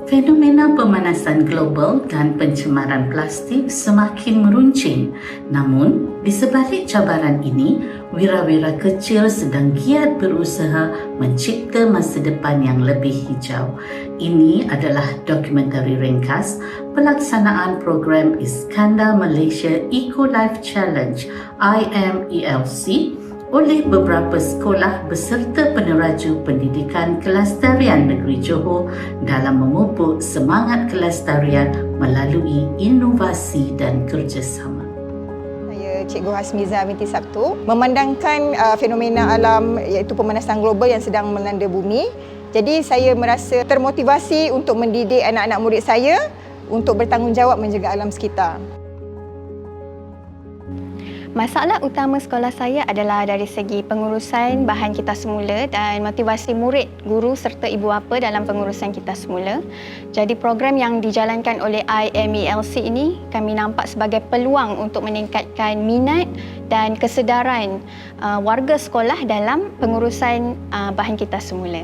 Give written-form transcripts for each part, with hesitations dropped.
Fenomena pemanasan global dan pencemaran plastik semakin meruncing. Namun, di sebalik cabaran ini, wira-wira kecil sedang giat berusaha mencipta masa depan yang lebih hijau. Ini adalah dokumentari ringkas pelaksanaan program Iskandar Malaysia Eco Life Challenge IMELC oleh beberapa sekolah beserta peneraju pendidikan kelestarian negeri Johor dalam memupuk semangat kelestarian melalui inovasi dan kerjasama. Saya Cikgu Hasmiza binti Sabtu memandangkan fenomena alam iaitu pemanasan global yang sedang melanda bumi. Jadi saya merasa termotivasi untuk mendidik anak-anak murid saya untuk bertanggungjawab menjaga alam sekitar. Masalah utama sekolah saya adalah dari segi pengurusan bahan kita semula dan motivasi murid, guru serta ibu bapa dalam pengurusan kita semula. Jadi program yang dijalankan oleh IMELC ini kami nampak sebagai peluang untuk meningkatkan minat dan kesedaran warga sekolah dalam pengurusan bahan kita semula.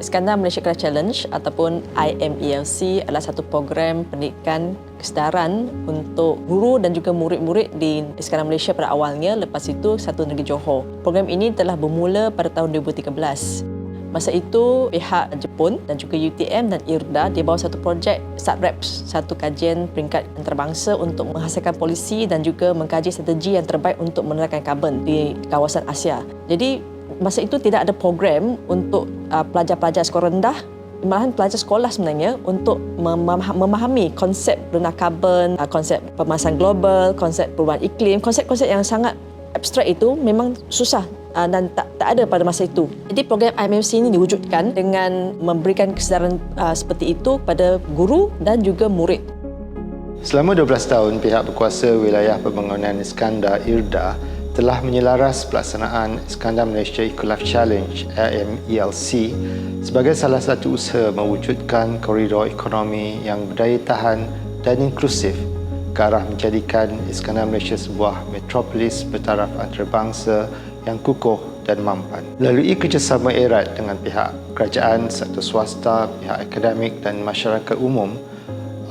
Iskandar Malaysia Eco Life Challenge ataupun IMELC adalah satu program pendidikan kesedaran untuk guru dan juga murid-murid di Iskandar Malaysia pada awalnya, lepas itu Satu Negeri Johor. Program ini telah bermula pada tahun 2013. Masa itu, pihak Jepun dan juga UTM dan IRDA di bawah satu projek SATREPS, satu kajian peringkat antarabangsa untuk menghasilkan polisi dan juga mengkaji strategi yang terbaik untuk menerangkan karbon di kawasan Asia. Jadi, masa itu tidak ada program untuk pelajar-pelajar sekolah rendah, malahan pelajar sekolah sebenarnya untuk memahami konsep rendah karbon, konsep pemanasan global, konsep perubahan iklim, konsep-konsep yang sangat abstrak itu memang susah dan tak ada pada masa itu. Jadi program IMELC ini diwujudkan dengan memberikan kesedaran seperti itu pada guru dan juga murid. Selama 12 tahun, pihak berkuasa wilayah pembangunan Iskandar IRDA telah menyelaras pelaksanaan Iskandar Malaysia Eco Life Challenge IMELC sebagai salah satu usaha mewujudkan koridor ekonomi yang berdaya tahan dan inklusif ke arah menjadikan Iskandar Malaysia sebuah metropolis bertaraf antarabangsa yang kukuh dan mampan. Melalui kerjasama erat dengan pihak kerajaan, sektor swasta, pihak akademik dan masyarakat umum,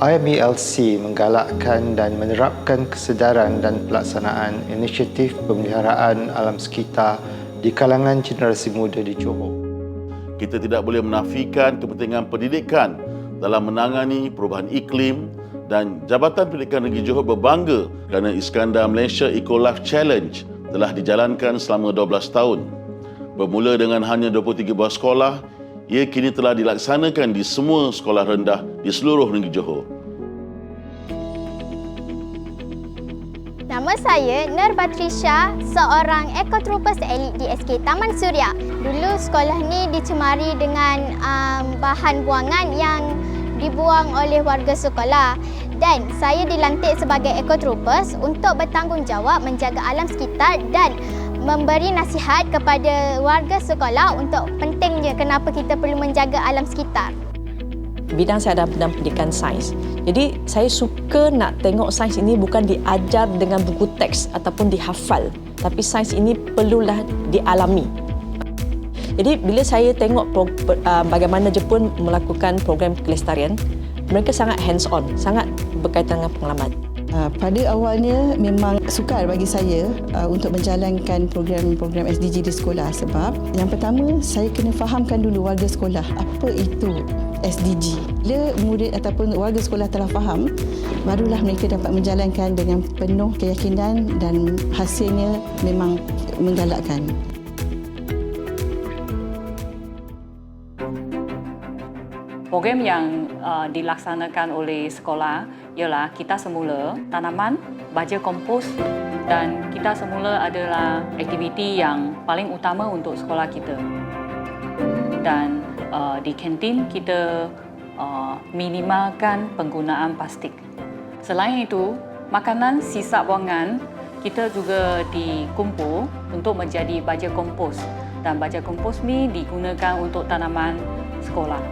IMELC menggalakkan dan menerapkan kesedaran dan pelaksanaan inisiatif pemeliharaan alam sekitar di kalangan generasi muda di Johor. Kita tidak boleh menafikan kepentingan pendidikan dalam menangani perubahan iklim dan Jabatan Pendidikan Negeri Johor berbangga kerana Iskandar Malaysia Eco Life Challenge telah dijalankan selama 12 tahun. Bermula dengan hanya 23 buah sekolah, ia kini telah dilaksanakan di semua sekolah rendah di seluruh negeri Johor. Nama saya Nur Batrisha, seorang ekotroopers elit di SK Taman Suria. Dulu sekolah ni dicemari dengan bahan buangan yang dibuang oleh warga sekolah. Dan saya dilantik sebagai ekotroopers untuk bertanggungjawab menjaga alam sekitar dan memberi nasihat kepada warga sekolah untuk pentingnya kenapa kita perlu menjaga alam sekitar. Bidang saya adalah bidang pendidikan sains. Jadi saya suka nak tengok sains ini bukan diajar dengan buku teks ataupun dihafal, tapi sains ini perlulah dialami. Jadi bila saya tengok bagaimana Jepun melakukan program kelestarian, mereka sangat hands on, sangat berkaitan dengan pengalaman. Pada awalnya memang sukar bagi saya untuk menjalankan program-program SDG di sekolah sebab yang pertama saya kena fahamkan dulu warga sekolah apa itu SDG. Bila murid ataupun warga sekolah telah faham, barulah mereka dapat menjalankan dengan penuh keyakinan dan hasilnya memang menggalakkan. Program yang dilaksanakan oleh sekolah ialah kita semula tanaman, baja kompos dan kita semula adalah aktiviti yang paling utama untuk sekolah kita. Dan di kantin kita minimalkan penggunaan plastik. Selain itu, makanan sisa buangan kita juga dikumpul untuk menjadi baja kompos dan baja kompos ni digunakan untuk tanaman sekolah.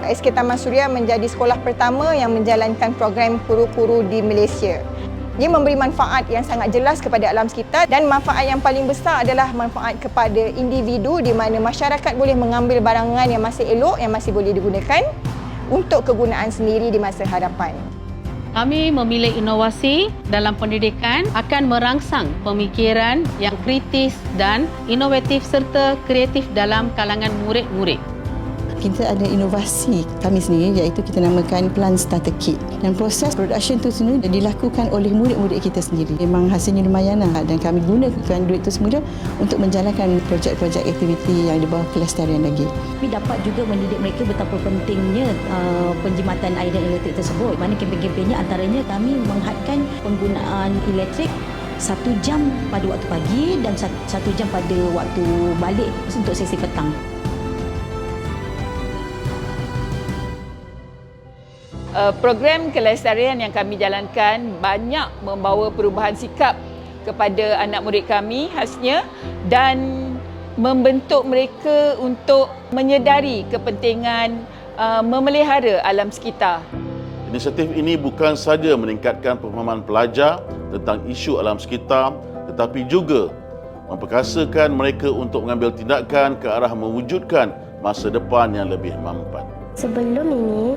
SK Taman Suria menjadi sekolah pertama yang menjalankan program kuru-kuru di Malaysia. Dia memberi manfaat yang sangat jelas kepada alam sekitar dan manfaat yang paling besar adalah manfaat kepada individu di mana masyarakat boleh mengambil barangan yang masih elok, yang masih boleh digunakan untuk kegunaan sendiri di masa hadapan. Kami memilih inovasi dalam pendidikan akan merangsang pemikiran yang kritis dan inovatif serta kreatif dalam kalangan murid-murid. Kita ada inovasi kami sendiri iaitu kita namakan Plant Starter Kit. Dan proses production itu sendiri dilakukan oleh murid-murid kita sendiri. Memang hasilnya lumayan dan kami gunakan duit itu semula untuk menjalankan projek-projek aktiviti yang di bawah kelestarian lagi. Kami dapat juga mendidik mereka betapa pentingnya penjimatan air dan elektrik tersebut. Mana kempen-kempennya antaranya kami menghadkan penggunaan elektrik 1 jam pada waktu pagi dan 1 jam pada waktu balik untuk sesi petang. Program kelestarian yang kami jalankan banyak membawa perubahan sikap kepada anak murid kami khasnya dan membentuk mereka untuk menyedari kepentingan memelihara alam sekitar. Inisiatif ini bukan sahaja meningkatkan pemahaman pelajar tentang isu alam sekitar tetapi juga memperkasakan mereka untuk mengambil tindakan ke arah mewujudkan masa depan yang lebih mampan. Sebelum ini,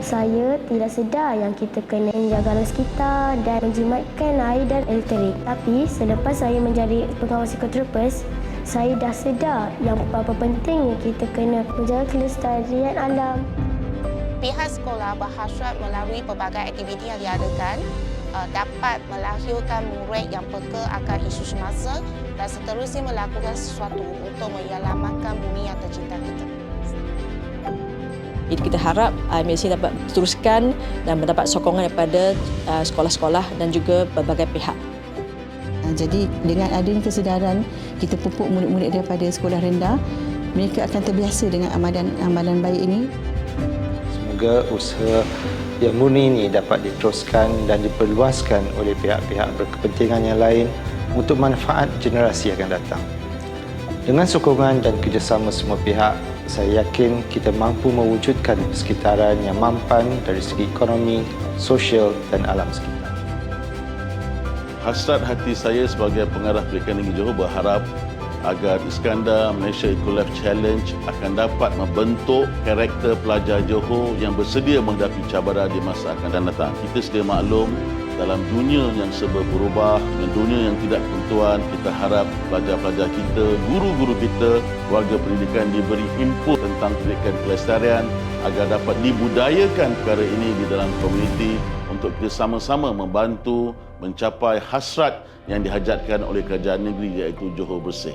saya tidak sedar yang kita kena menjaga alam sekitar dan menjimatkan air dan elektrik. Tapi selepas saya menjadi pengawas ekotroopers, saya dah sedar yang berapa pentingnya kita kena menjaga kelestarian alam. Pihak sekolah berhasrat melalui pelbagai aktiviti yang diadakan dapat melahirkan murid yang peka akan isu semasa dan seterusnya melakukan sesuatu untuk menyelamatkan bumi yang tercinta kita. Kita harap IMLC dapat teruskan dan mendapat sokongan daripada sekolah-sekolah dan juga berbagai pihak. Jadi dengan adanya kesedaran kita pupuk murid-murid daripada sekolah rendah, mereka akan terbiasa dengan amalan baik ini. Semoga usaha yang murni ini dapat diteruskan dan diperluaskan oleh pihak-pihak berkepentingan yang lain untuk manfaat generasi akan datang. Dengan sokongan dan kerjasama semua pihak, saya yakin kita mampu mewujudkan persekitaran yang mampan dari segi ekonomi, sosial dan alam sekitar. Hasrat hati saya sebagai pengarah Pendidikan Negeri Johor berharap agar Iskandar Malaysia Eco-Life Challenge akan dapat membentuk karakter pelajar Johor yang bersedia menghadapi cabaran di masa akan datang. Kita sedia maklum dalam dunia yang serba berubah, dengan dunia yang tidak tentuan, kita harap pelajar-pelajar kita, guru-guru kita, warga pendidikan diberi input tentang pendidikan kelestarian agar dapat dibudayakan perkara ini di dalam komuniti untuk kita sama-sama membantu mencapai hasrat yang dihajatkan oleh kerajaan negeri iaitu Johor Bersih.